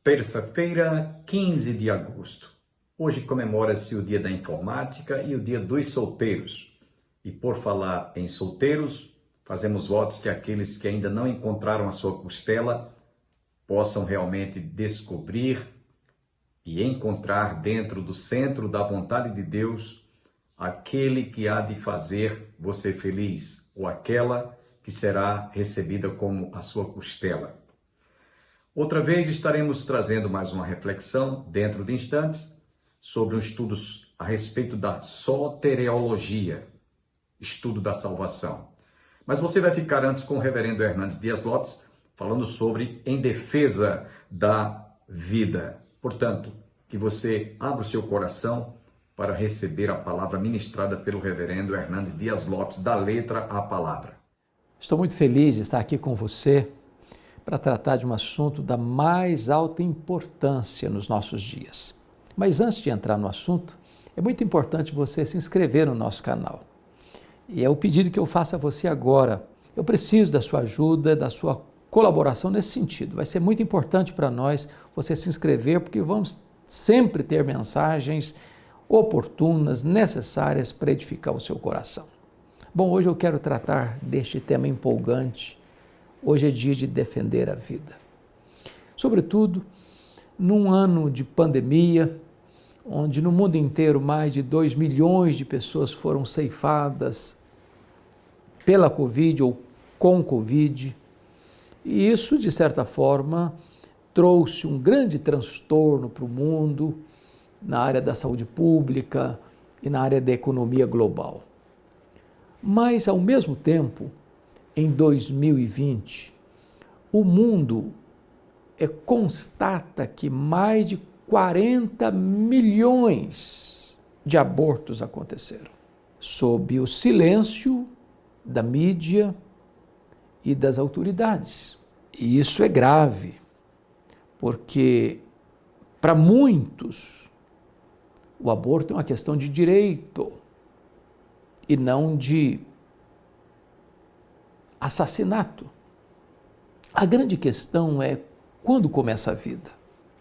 Terça-feira, 15 de agosto. Hoje comemora-se o Dia da Informática e o Dia dos Solteiros. E por falar em solteiros, fazemos votos que aqueles que ainda não encontraram a sua costela possam realmente descobrir e encontrar dentro do centro da vontade de Deus aquele que há de fazer você feliz ou aquela que será recebida como a sua costela. Outra vez estaremos trazendo mais uma reflexão, dentro de instantes, sobre um estudo a respeito da soteriologia, estudo da salvação. Mas você vai ficar antes com o reverendo Hernandes Dias Lopes, falando sobre em defesa da vida. Portanto, que você abra o seu coração para receber a palavra ministrada pelo reverendo Hernandes Dias Lopes, da letra à palavra. Estou muito feliz de estar aqui com você para tratar de um assunto da mais alta importância nos nossos dias. Mas antes de entrar no assunto, é muito importante você se inscrever no nosso canal. E é o pedido que eu faço a você agora. Eu preciso da sua ajuda, da sua colaboração nesse sentido. Vai ser muito importante para nós você se inscrever, porque vamos sempre ter mensagens oportunas, necessárias para edificar o seu coração. Bom, hoje eu quero tratar deste tema empolgante. Hoje é dia de defender a vida. Sobretudo, num ano de pandemia, onde no mundo inteiro mais de 2 milhões de pessoas foram ceifadas pela Covid ou com Covid, e isso, de certa forma, trouxe um grande transtorno para o mundo, na área da saúde pública e na área da economia global. Mas, ao mesmo tempo, em 2020, o mundo constata que mais de 40 milhões de abortos aconteceram, sob o silêncio da mídia e das autoridades. E isso é grave, porque para muitos o aborto é uma questão de direito e não de assassinato. A grande questão é quando começa a vida.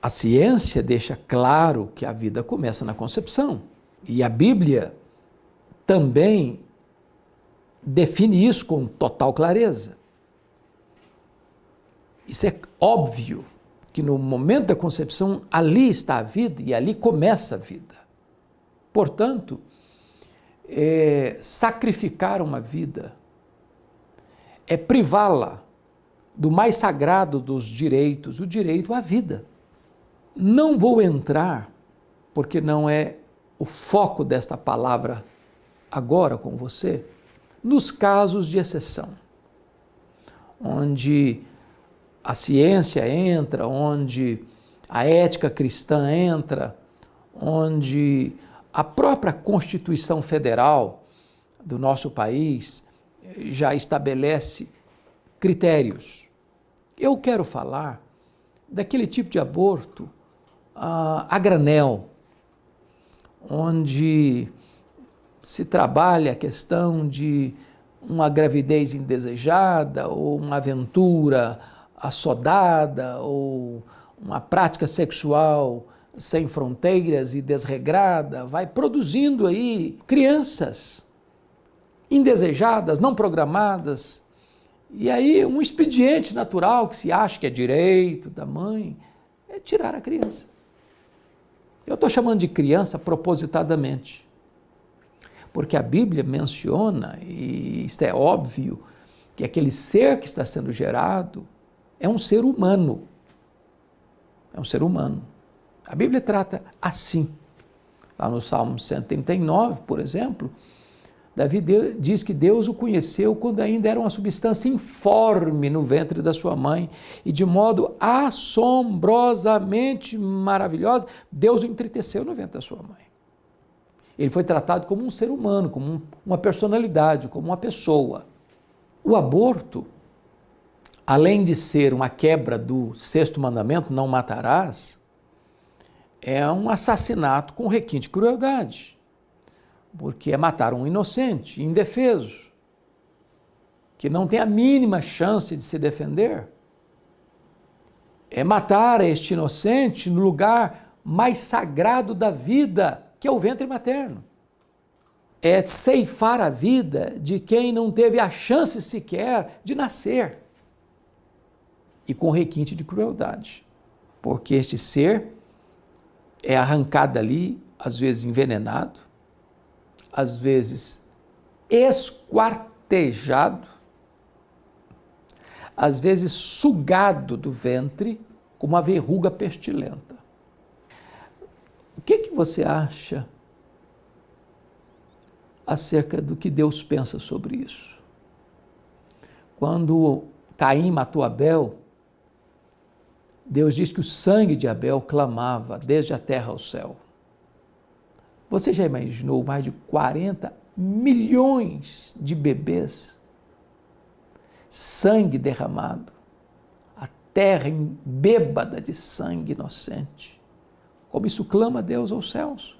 A ciência deixa claro que a vida começa na concepção. E a Bíblia também define isso com total clareza. Isso é óbvio que no momento da concepção ali está a vida e ali começa a vida. Portanto, sacrificar uma vida é privá-la do mais sagrado dos direitos, o direito à vida. Não vou entrar, porque não é o foco desta palavra agora com você, nos casos de exceção, onde a ciência entra, onde a ética cristã entra, onde a própria Constituição Federal do nosso país já estabelece critérios. Eu quero falar daquele tipo de aborto a granel, onde se trabalha a questão de uma gravidez indesejada ou uma aventura assodada ou uma prática sexual sem fronteiras e desregrada, vai produzindo aí crianças indesejadas, não programadas, e aí um expediente natural que se acha que é direito da mãe é tirar a criança. Eu estou chamando de criança propositadamente, porque a Bíblia menciona, e isto é óbvio, que aquele ser que está sendo gerado é um ser humano. É um ser humano. A Bíblia trata assim. Lá no Salmo 139, por exemplo, Davi diz que Deus o conheceu quando ainda era uma substância informe no ventre da sua mãe e de modo assombrosamente maravilhosa, Deus o entreteceu no ventre da sua mãe. Ele foi tratado como um ser humano, como uma personalidade, como uma pessoa. O aborto, além de ser uma quebra do 6º mandamento, não matarás, é um assassinato com requinte de crueldade, porque é matar um inocente, indefeso, que não tem a mínima chance de se defender. é matar este inocente no lugar mais sagrado da vida, que é o ventre materno. É ceifar a vida de quem não teve a chance sequer de nascer. E com requinte de crueldade. Porque este ser é arrancado dali, às vezes envenenado, às vezes esquartejado, às vezes sugado do ventre como uma verruga pestilenta. O que você acha acerca do que Deus pensa sobre isso? Quando Caim matou Abel, Deus diz que o sangue de Abel clamava desde a terra ao céu. Você já imaginou mais de 40 milhões de bebês? Sangue derramado, a terra bêbada de sangue inocente. Como isso clama a Deus aos céus.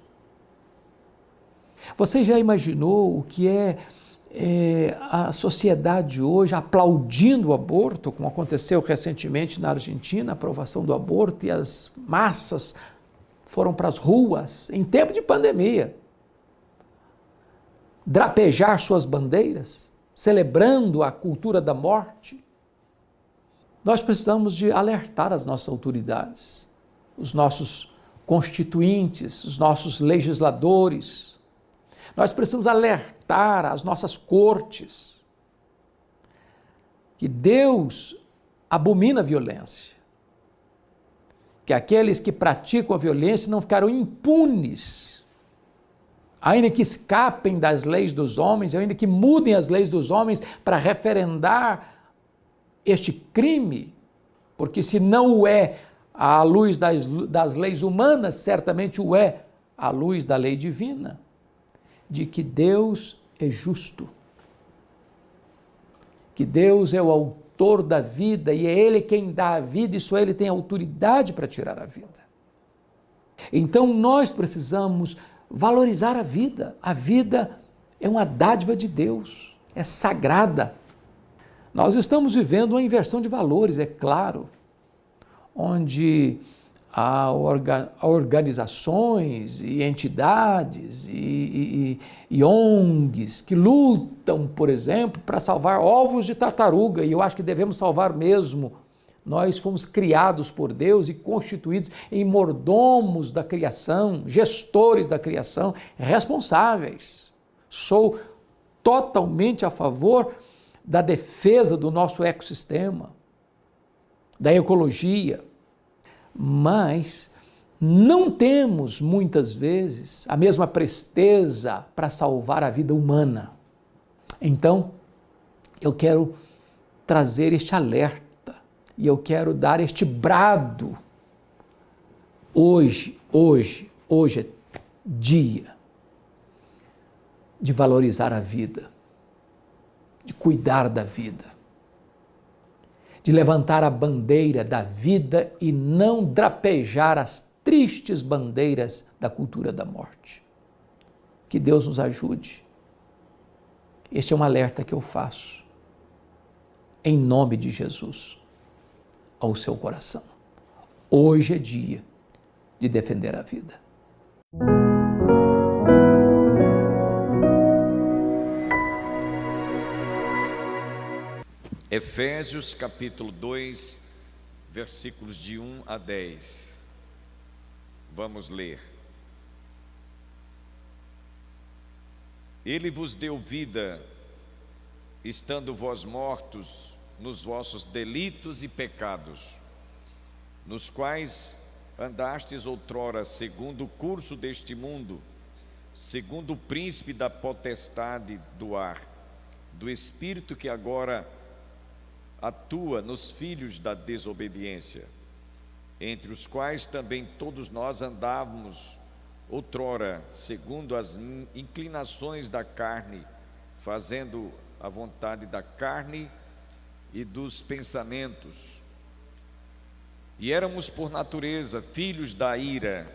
Você já imaginou o que é a sociedade hoje aplaudindo o aborto, como aconteceu recentemente na Argentina, a aprovação do aborto, e as massas foram para as ruas em tempo de pandemia, drapejar suas bandeiras, celebrando a cultura da morte? Nós precisamos de alertar as nossas autoridades, os nossos constituintes, os nossos legisladores. Nós precisamos alertar as nossas cortes que Deus abomina a violência, que aqueles que praticam a violência não ficarão impunes, ainda que escapem das leis dos homens, ainda que mudem as leis dos homens para referendar este crime, porque se não o é à luz das leis humanas, certamente o é à luz da lei divina, de que Deus é justo, que Deus é o autor da vida e é Ele quem dá a vida e só Ele tem autoridade para tirar a vida. Então nós precisamos valorizar a vida. A vida é uma dádiva de Deus, é sagrada. Nós estamos vivendo uma inversão de valores, é claro, onde há organizações e entidades e ONGs que lutam, por exemplo, para salvar ovos de tartaruga, e eu acho que devemos salvar mesmo. Nós fomos criados por Deus e constituídos em mordomos da criação, gestores da criação, responsáveis. Sou totalmente a favor da defesa do nosso ecossistema, da ecologia, mas não temos muitas vezes a mesma presteza para salvar a vida humana. Então, eu quero trazer este alerta e eu quero dar este brado. Hoje é dia de valorizar a vida, de cuidar da vida, de levantar a bandeira da vida e não drapejar as tristes bandeiras da cultura da morte. Que Deus nos ajude. Este é um alerta que eu faço, em nome de Jesus, ao seu coração. Hoje é dia de defender a vida. Efésios capítulo 2, versículos de 1 a 10. Vamos ler. Ele vos deu vida, estando vós mortos nos vossos delitos e pecados, nos quais andastes outrora segundo o curso deste mundo, segundo o príncipe da potestade do ar, do espírito que agora atua nos filhos da desobediência, entre os quais também todos nós andávamos outrora, segundo as inclinações da carne, fazendo a vontade da carne e dos pensamentos. E éramos por natureza filhos da ira,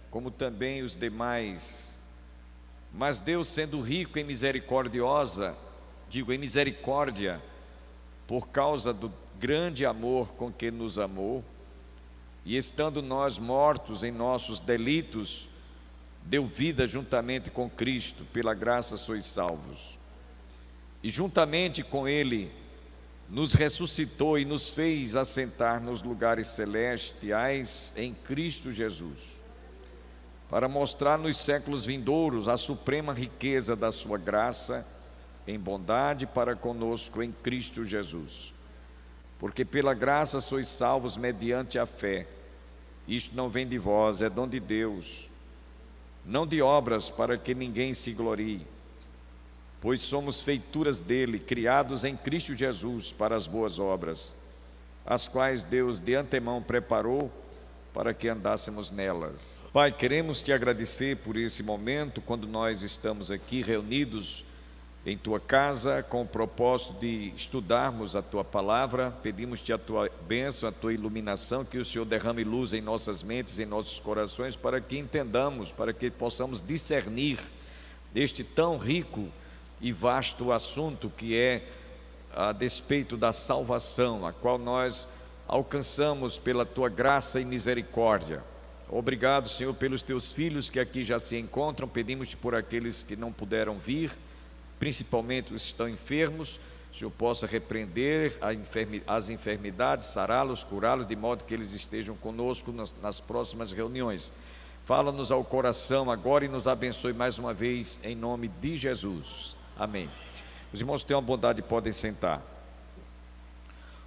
como também os demais. Mas Deus, sendo rico em misericórdia, por causa do grande amor com que nos amou, e estando nós mortos em nossos delitos, deu vida juntamente com Cristo, pela graça sois salvos. E juntamente com Ele nos ressuscitou e nos fez assentar nos lugares celestiais em Cristo Jesus, para mostrar nos séculos vindouros a suprema riqueza da sua graça em bondade para conosco em Cristo Jesus. Porque pela graça sois salvos mediante a fé. Isto não vem de vós, é dom de Deus, não de obras para que ninguém se glorie. Pois somos feituras dele, criados em Cristo Jesus para as boas obras, as quais Deus de antemão preparou para que andássemos nelas. Pai, queremos te agradecer por esse momento, quando nós estamos aqui reunidos em tua casa, com o propósito de estudarmos a tua palavra. Pedimos-te a tua bênção, a tua iluminação, que o Senhor derrame luz em nossas mentes, em nossos corações, para que entendamos, para que possamos discernir este tão rico e vasto assunto que é a despeito da salvação, a qual nós alcançamos pela tua graça e misericórdia. Obrigado, Senhor, pelos teus filhos que aqui já se encontram. Pedimos-te por aqueles que não puderam vir, principalmente os que estão enfermos. O Senhor possa repreender as enfermidades, sará-los, curá-los, de modo que eles estejam conosco nas próximas reuniões. Fala-nos ao coração agora e nos abençoe mais uma vez, em nome de Jesus. Amém. Os irmãos tenham a bondade e podem sentar.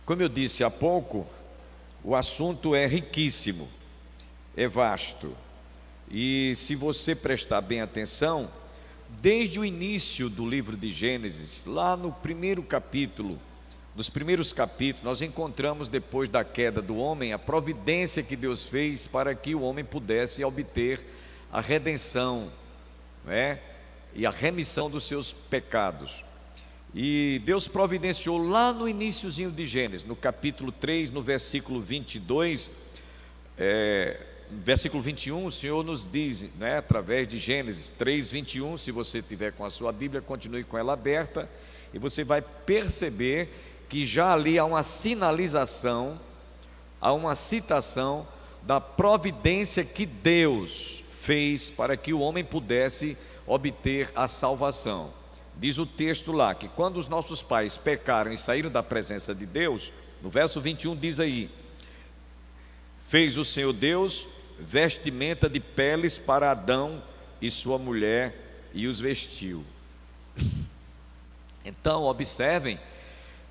Como eu disse há pouco, o assunto é riquíssimo, é vasto. E se você prestar bem atenção, desde o início do livro de Gênesis, lá no primeiro capítulo, nos primeiros capítulos, nós encontramos, depois da queda do homem, a providência que Deus fez para que o homem pudesse obter a redenção, não é? E a remissão dos seus pecados. E Deus providenciou lá no iniciozinho de Gênesis, no capítulo 3, no versículo 22, versículo 21, o Senhor nos diz, né, através de Gênesis 3, 21, se você tiver com a sua Bíblia, continue com ela aberta, e você vai perceber que já ali há uma sinalização, há uma citação da providência que Deus fez para que o homem pudesse obter a salvação. Diz o texto lá que quando os nossos pais pecaram e saíram da presença de Deus, no verso 21 diz aí: fez o Senhor Deus vestimenta de peles para Adão e sua mulher e os vestiu. Então observem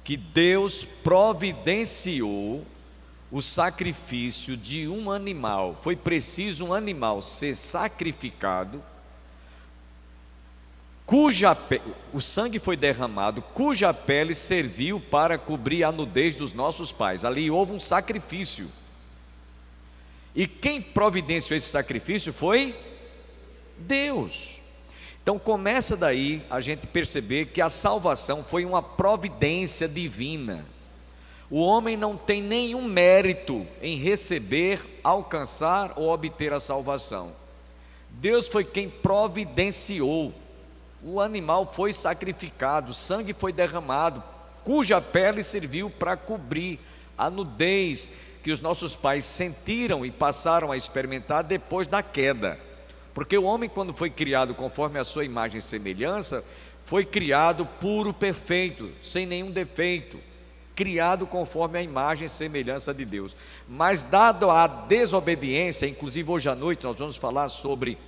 que Deus providenciou o sacrifício de um animal. Foi preciso um animal ser sacrificado, o sangue foi derramado, cuja pele serviu para cobrir a nudez dos nossos pais. Ali houve um sacrifício. E quem providenciou esse sacrifício foi Deus. Então começa daí a gente perceber que a salvação foi uma providência divina. O homem não tem nenhum mérito em receber, alcançar ou obter a salvação. Deus foi quem providenciou. O animal foi sacrificado, o sangue foi derramado, cuja pele serviu para cobrir a nudez que os nossos pais sentiram e passaram a experimentar depois da queda. Porque o homem, quando foi criado conforme a sua imagem e semelhança, foi criado puro, perfeito, sem nenhum defeito, criado conforme a imagem e semelhança de Deus. Mas dado a desobediência, inclusive hoje à noite nós vamos falar sobre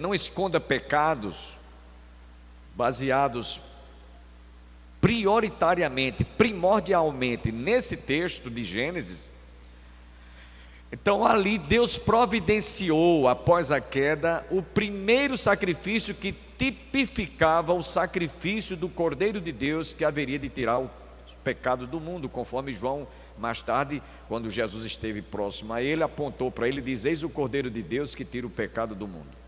não esconda pecados, baseados prioritariamente, primordialmente nesse texto de Gênesis. Então ali Deus providenciou, após a queda, o primeiro sacrifício que tipificava o sacrifício do Cordeiro de Deus, que haveria de tirar os pecados do mundo, conforme João, mais tarde, quando Jesus esteve próximo a ele, apontou para ele e diz: eis o Cordeiro de Deus que tira o pecado do mundo.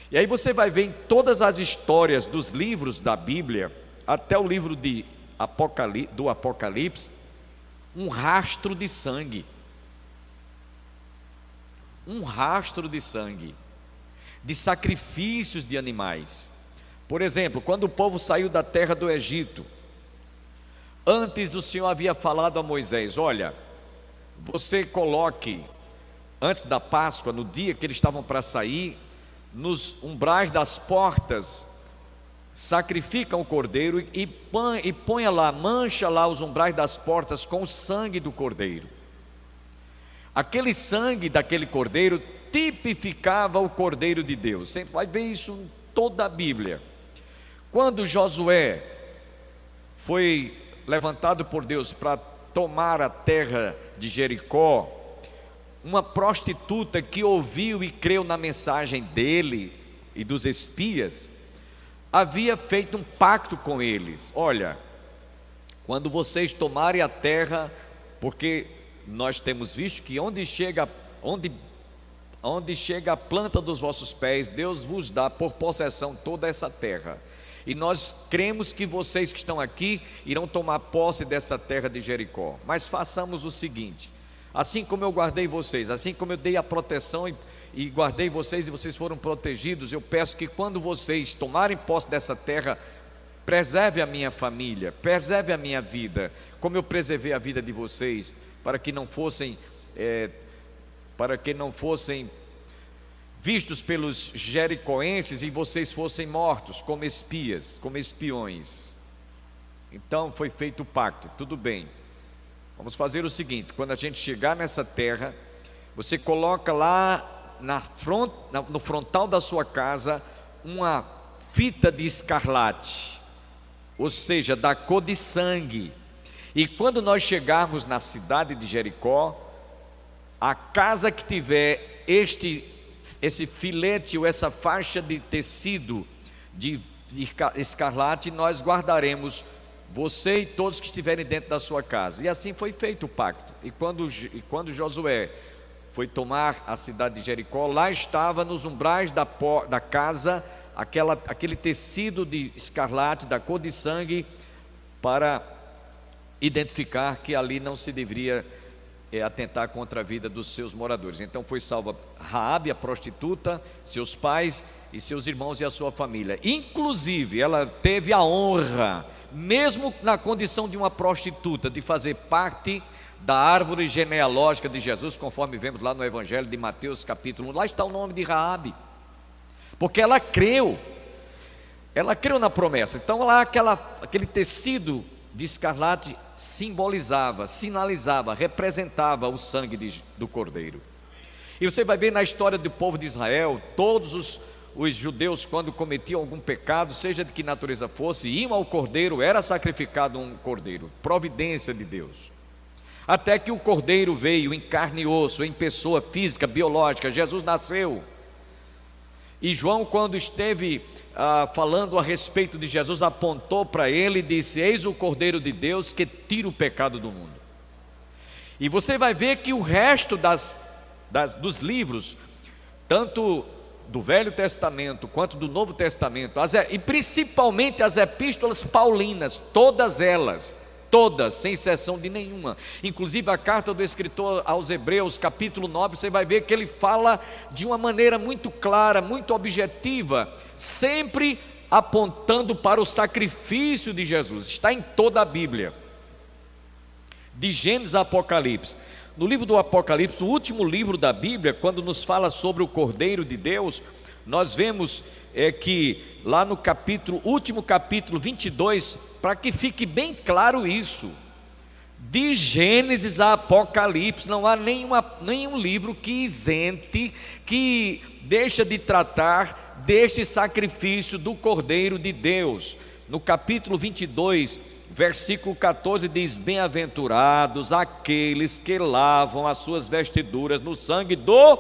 E aí você vai ver em todas as histórias dos livros da Bíblia, até o livro do Apocalipse, um rastro de sangue. Um rastro de sangue, de sacrifícios de animais. Por exemplo, quando o povo saiu da terra do Egito, antes o Senhor havia falado a Moisés: olha, você coloque antes da Páscoa, no dia que eles estavam para sair, nos umbrais das portas, sacrificam o cordeiro e põe lá, mancha lá os umbrais das portas com o sangue do cordeiro. Aquele sangue daquele cordeiro tipificava o Cordeiro de Deus. Você vai ver isso em toda a Bíblia. Quando Josué foi levantado por Deus para tomar a terra de Jericó, uma prostituta que ouviu e creu na mensagem dele e dos espias, havia feito um pacto com eles: olha, quando vocês tomarem a terra, porque nós temos visto que onde chega a planta dos vossos pés, Deus vos dá por possessão toda essa terra. E nós cremos que vocês que estão aqui irão tomar posse dessa terra de Jericó. Mas façamos o seguinte: assim como eu guardei vocês, assim como eu dei a proteção e guardei vocês e vocês foram protegidos, eu peço que quando vocês tomarem posse dessa terra, preserve a minha família, preserve a minha vida, como eu preservei a vida de vocês, para que não fossem vistos pelos jericoenses e vocês fossem mortos como espias, como espiões. Então foi feito o pacto. Tudo bem, vamos fazer o seguinte: quando a gente chegar nessa terra, você coloca lá no frontal da sua casa uma fita de escarlate, ou seja, da cor de sangue. E quando nós chegarmos na cidade de Jericó, a casa que tiver esse filete ou essa faixa de tecido de escarlate, nós guardaremos você e todos que estiverem dentro da sua casa. E assim foi feito o pacto. E quando Josué foi tomar a cidade de Jericó, lá estava nos umbrais da casa aquele tecido de escarlate da cor de sangue, para identificar que ali não se deveria atentar contra a vida dos seus moradores. Então foi salva Raabe, a prostituta, seus pais e seus irmãos e a sua família. Inclusive ela teve a honra, mesmo na condição de uma prostituta, de fazer parte da árvore genealógica de Jesus, conforme vemos lá no Evangelho de Mateus capítulo 1. Lá está o nome de Raabe, porque ela creu na promessa. Então lá aquele tecido de escarlate simbolizava, sinalizava, representava o sangue do Cordeiro. E você vai ver na história do povo de Israel, todos os judeus, quando cometiam algum pecado, seja de que natureza fosse, iam ao Cordeiro, era sacrificado um Cordeiro, providência de Deus. Até que o Cordeiro veio em carne e osso, em pessoa física, biológica. Jesus nasceu. E João, quando esteve falando a respeito de Jesus, apontou para ele e disse: eis o Cordeiro de Deus que tira o pecado do mundo. E você vai ver que o resto dos livros, tanto do Velho Testamento quanto do Novo Testamento, e principalmente as epístolas paulinas, todas elas, todas, sem exceção de nenhuma, inclusive a carta do escritor aos Hebreus, capítulo 9, você vai ver que ele fala de uma maneira muito clara, muito objetiva, sempre apontando para o sacrifício de Jesus. Está em toda a Bíblia, de Gênesis a Apocalipse. No livro do Apocalipse, o último livro da Bíblia, quando nos fala sobre o Cordeiro de Deus, nós vemos que lá no último capítulo 22, para que fique bem claro isso, de Gênesis a Apocalipse, não há nenhum livro que isente, que deixa de tratar deste sacrifício do Cordeiro de Deus. No capítulo 22, versículo 14 diz: bem-aventurados aqueles que lavam as suas vestiduras no sangue do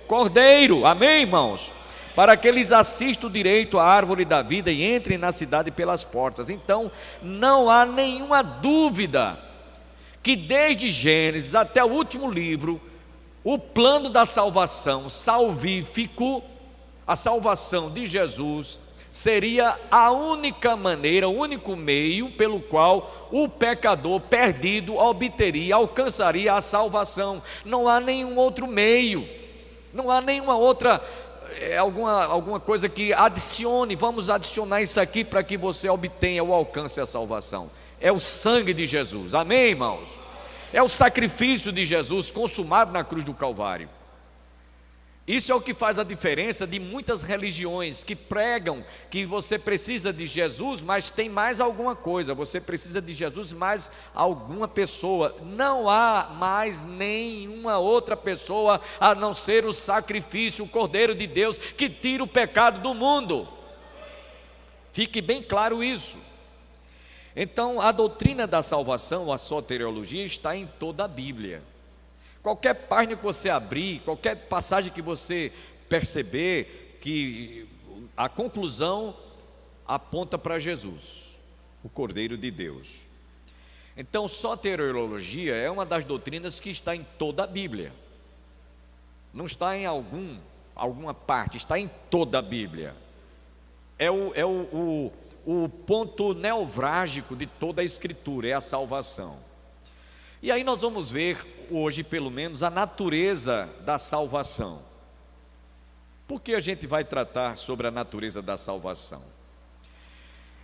Cordeiro. Amém, irmãos? Para que eles assistam direito à árvore da vida e entrem na cidade pelas portas. Então não há nenhuma dúvida que desde Gênesis até o último livro, o plano da salvação salvífico, a salvação de Jesus, seria a única maneira, o único meio pelo qual o pecador perdido alcançaria a salvação. Não há nenhum outro meio, não há nenhuma outra alguma coisa que adicione, vamos adicionar isso aqui para que você obtenha o alcance da salvação. É o sangue de Jesus. Amém, irmãos? é o sacrifício de Jesus consumado na cruz do Calvário. Isso é o que faz a diferença de muitas religiões que pregam que você precisa de Jesus, mas tem mais alguma coisa, você precisa de Jesus mais alguma pessoa. Não há mais nenhuma outra pessoa a não ser o sacrifício, o Cordeiro de Deus que tira o pecado do mundo. Fique bem claro isso. Então, a doutrina da salvação, a soteriologia, está em toda a Bíblia. Qualquer página que você abrir, qualquer passagem que você perceber, que a conclusão aponta para Jesus, o Cordeiro de Deus. Então, soteriologia é uma das doutrinas que está em toda a Bíblia. Não está em alguma parte, está em toda a Bíblia. É o ponto nevrálgico de toda a Escritura, é a salvação. E aí nós vamos ver hoje, pelo menos, a natureza da salvação. Por que a gente vai tratar sobre a natureza da salvação?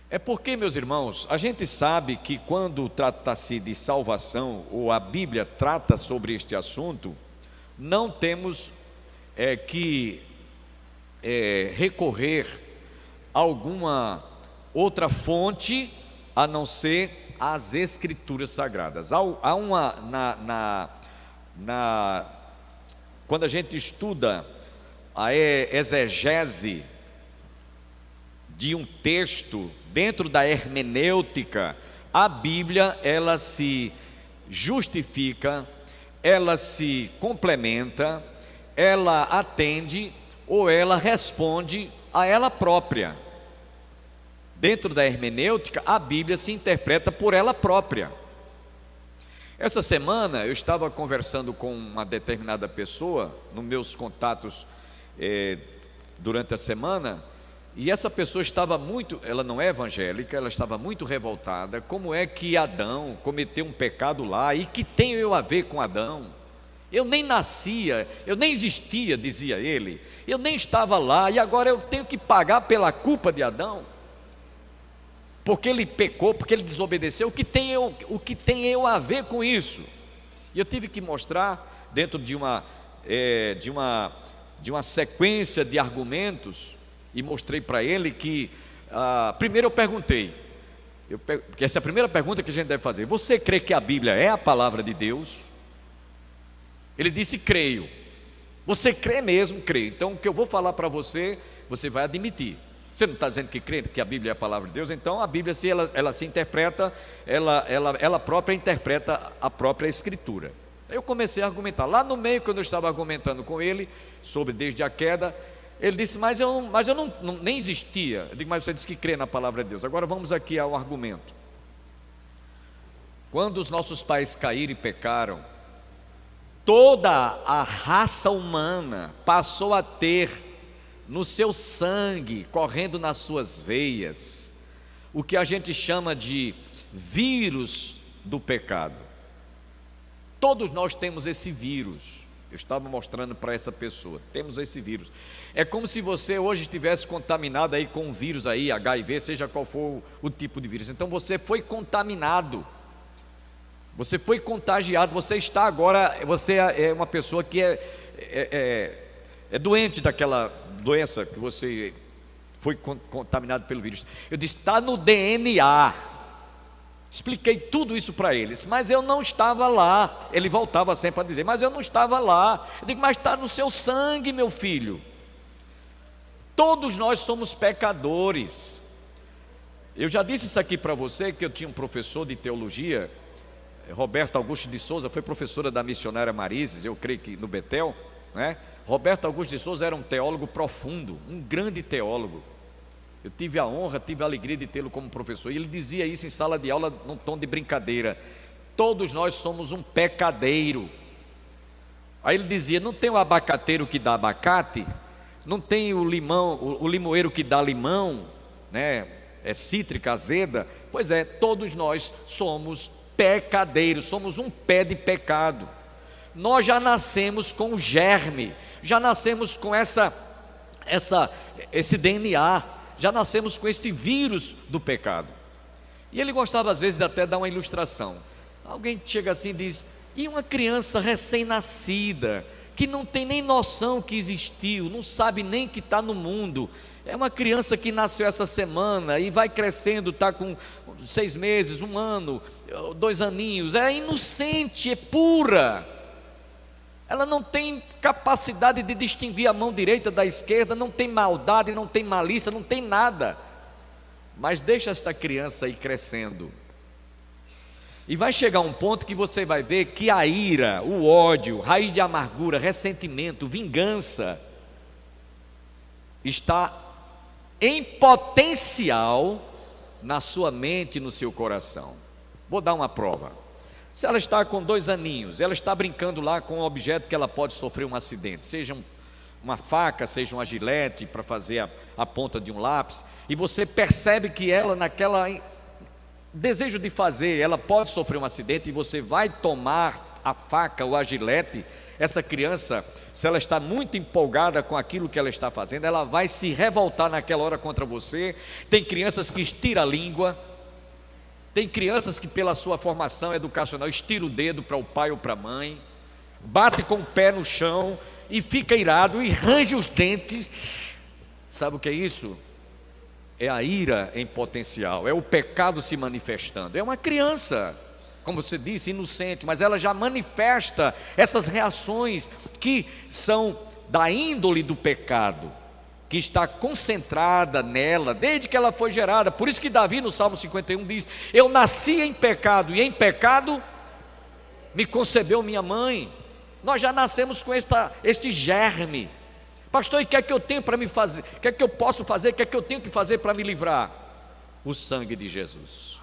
É porque, meus irmãos, a gente sabe que quando trata-se de salvação, ou a Bíblia trata sobre este assunto, não temos que recorrer a alguma outra fonte a não ser as Escrituras Sagradas. Há uma quando a gente estuda a exegese de um texto dentro da hermenêutica, a Bíblia ela se justifica, ela se complementa, ela atende ou ela responde a ela própria. Dentro da hermenêutica, a Bíblia se interpreta por ela própria. Essa semana eu estava conversando com uma determinada pessoa, nos meus contatos durante a semana, e essa pessoa estava ela não é evangélica, ela estava muito revoltada. Como é que Adão cometeu um pecado lá, e que tenho eu a ver com Adão? Eu nem nascia, eu nem existia, dizia ele, eu nem estava lá, e agora eu tenho que pagar pela culpa de Adão? Porque ele pecou, porque ele desobedeceu, o que tem eu a ver com isso? E eu tive que mostrar, dentro de uma sequência de argumentos, e mostrei para ele que, primeiro eu perguntei, porque essa é a primeira pergunta que a gente deve fazer: você crê que a Bíblia é a palavra de Deus? Ele disse: creio. Você crê mesmo? Creio. Então o que eu vou falar para você, você vai admitir. Você não está dizendo que crê que a Bíblia é a palavra de Deus? Então a Bíblia, se ela se interpreta, ela própria interpreta a própria Escritura. Aí eu comecei a argumentar. Lá no meio, quando eu estava argumentando com ele sobre desde a queda, ele disse: mas eu nem existia. Eu digo: mas você disse que crê na palavra de Deus. Agora vamos aqui ao argumento. Quando os nossos pais caíram e pecaram, toda a raça humana passou a ter no seu sangue, correndo nas suas veias, o que a gente chama de vírus do pecado. Todos nós temos esse vírus. Eu estava mostrando para essa pessoa, temos esse vírus. É como se você hoje estivesse contaminado aí com um vírus aí, HIV, seja qual for o tipo de vírus. Então você foi contaminado, você foi contagiado, você está agora, você é uma pessoa que é doente daquela doença que você foi contaminado pelo vírus. Eu disse: está no DNA. Expliquei tudo isso para eles, mas eu não estava lá. Ele voltava sempre a dizer: mas eu não estava lá. Eu digo: mas está no seu sangue, meu filho. Todos nós somos pecadores. Eu já disse isso aqui para você, que eu tinha um professor de teologia, Roberto Augusto de Souza, foi professora da missionária Marises, eu creio que no Betel, né? Roberto Augusto de Souza era um teólogo profundo, um grande teólogo. Eu tive a honra, tive a alegria de tê-lo como professor. E ele dizia isso em sala de aula, num tom de brincadeira: todos nós somos um pecadeiro. Aí ele dizia: não tem o abacateiro que dá abacate, não tem o limão, o limoeiro que dá limão, né? É cítrica, azeda. Pois é, todos nós somos pecadeiros, somos um pé de pecado. Nós já nascemos com o germe, já nascemos com esse DNA, já nascemos com esse vírus do pecado. E ele gostava às vezes de até dar uma ilustração. Alguém chega assim e diz: e uma criança recém-nascida, que não tem nem noção que existiu, não sabe nem que está no mundo, é uma criança que nasceu essa semana e vai crescendo, está com 6 meses, 1 ano, 2 aninhos, é inocente, é pura, ela não tem capacidade de distinguir a mão direita da esquerda, não tem maldade, não tem malícia, não tem nada, mas deixa esta criança ir crescendo, e vai chegar um ponto que você vai ver que a ira, o ódio, raiz de amargura, ressentimento, vingança, está em potencial na sua mente e no seu coração. Vou dar uma prova. Se ela está com 2 aninhos, ela está brincando lá com um objeto que ela pode sofrer um acidente, seja uma faca, seja uma gilete para fazer a ponta de um lápis, e você percebe que ela naquela desejo de fazer, ela pode sofrer um acidente, e você vai tomar a faca ou a gilete. Essa criança, se ela está muito empolgada com aquilo que ela está fazendo, ela vai se revoltar naquela hora contra você. Tem crianças que estiram a língua, tem crianças que pela sua formação educacional estira o dedo para o pai ou para a mãe, bate com o pé no chão e fica irado e range os dentes. Sabe o que é isso? É a ira em potencial, é o pecado se manifestando. É uma criança, como você disse, inocente, mas ela já manifesta essas reações que são da índole do pecado, que está concentrada nela desde que ela foi gerada. Por isso que Davi no Salmo 51 diz: eu nasci em pecado e em pecado me concebeu minha mãe. Nós já nascemos com este germe. Pastor, e o que é que eu tenho para me fazer? O que é que eu posso fazer? O que é que eu tenho que fazer para me livrar? O sangue de Jesus.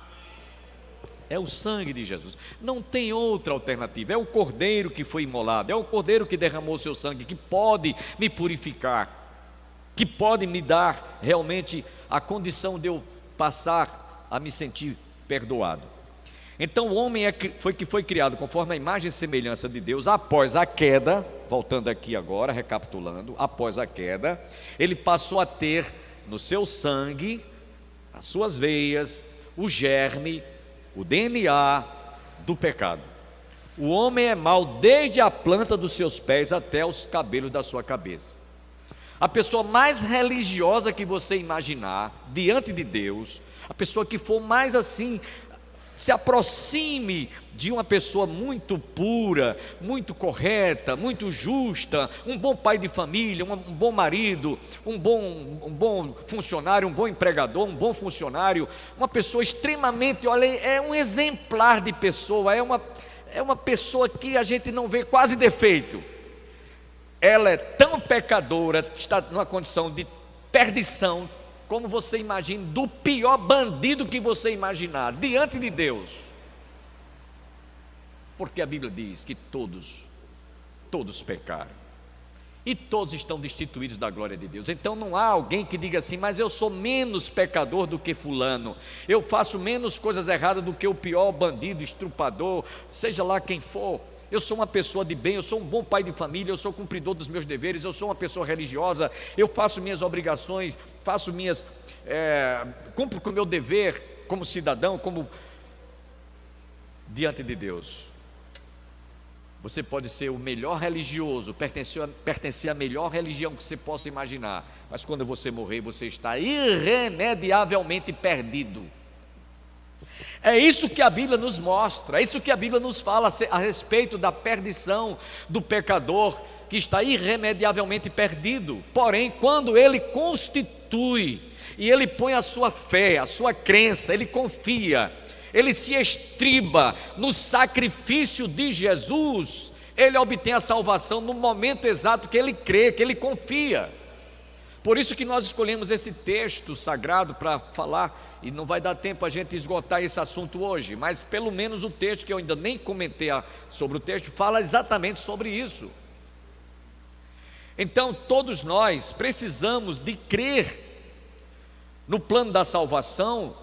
É o sangue de Jesus, não tem outra alternativa. É o cordeiro que foi imolado, é o cordeiro que derramou o seu sangue, que pode me purificar, que pode me dar realmente a condição de eu passar a me sentir perdoado. Então o homem foi criado conforme a imagem e semelhança de Deus. Após a queda, voltando aqui agora, recapitulando, após a queda, ele passou a ter no seu sangue, nas suas veias, o germe, o DNA do pecado. O homem é mau desde a planta dos seus pés até os cabelos da sua cabeça. A pessoa mais religiosa que você imaginar diante de Deus, a pessoa que for mais assim, se aproxime de uma pessoa muito pura, muito correta, muito justa, um bom pai de família, um bom marido, um bom funcionário, um bom empregador, um bom funcionário, uma pessoa extremamente, olha, é um exemplar de pessoa, é uma pessoa que a gente não vê quase defeito. Ela é tão pecadora, está numa condição de perdição, como você imagina, do pior bandido que você imaginar, diante de Deus. Porque a Bíblia diz que todos pecaram, e todos estão destituídos da glória de Deus. Então não há alguém que diga assim: mas eu sou menos pecador do que fulano, eu faço menos coisas erradas do que o pior bandido, estrupador, seja lá quem for. Eu sou uma pessoa de bem, eu sou um bom pai de família, eu sou cumpridor dos meus deveres, eu sou uma pessoa religiosa, eu faço minhas obrigações, cumpro com o meu dever como cidadão, como diante de Deus. Você pode ser o melhor religioso, pertencer à melhor religião que você possa imaginar, mas quando você morrer, você está irremediavelmente perdido. É isso que a Bíblia nos mostra, é isso que a Bíblia nos fala a respeito da perdição do pecador, que está irremediavelmente perdido. Porém, quando ele constitui e ele põe a sua fé, a sua crença, ele confia, ele se estriba no sacrifício de Jesus, ele obtém a salvação no momento exato que ele crê, que ele confia. Por isso que nós escolhemos esse texto sagrado para falar, e não vai dar tempo a gente esgotar esse assunto hoje, mas pelo menos o texto, que eu ainda nem comentei sobre o texto, fala exatamente sobre isso. Então todos nós precisamos de crer no plano da salvação,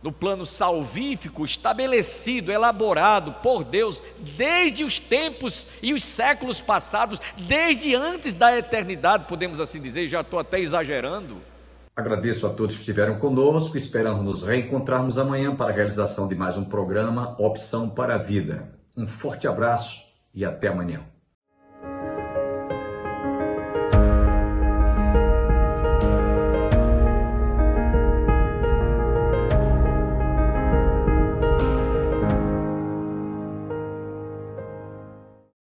no plano salvífico estabelecido, elaborado por Deus desde os tempos e os séculos passados, desde antes da eternidade, podemos assim dizer. Já estou até exagerando, Agradeço a todos que estiveram conosco, esperamos nos reencontrarmos amanhã para a realização de mais um programa Opção para a Vida. Um forte abraço e até amanhã.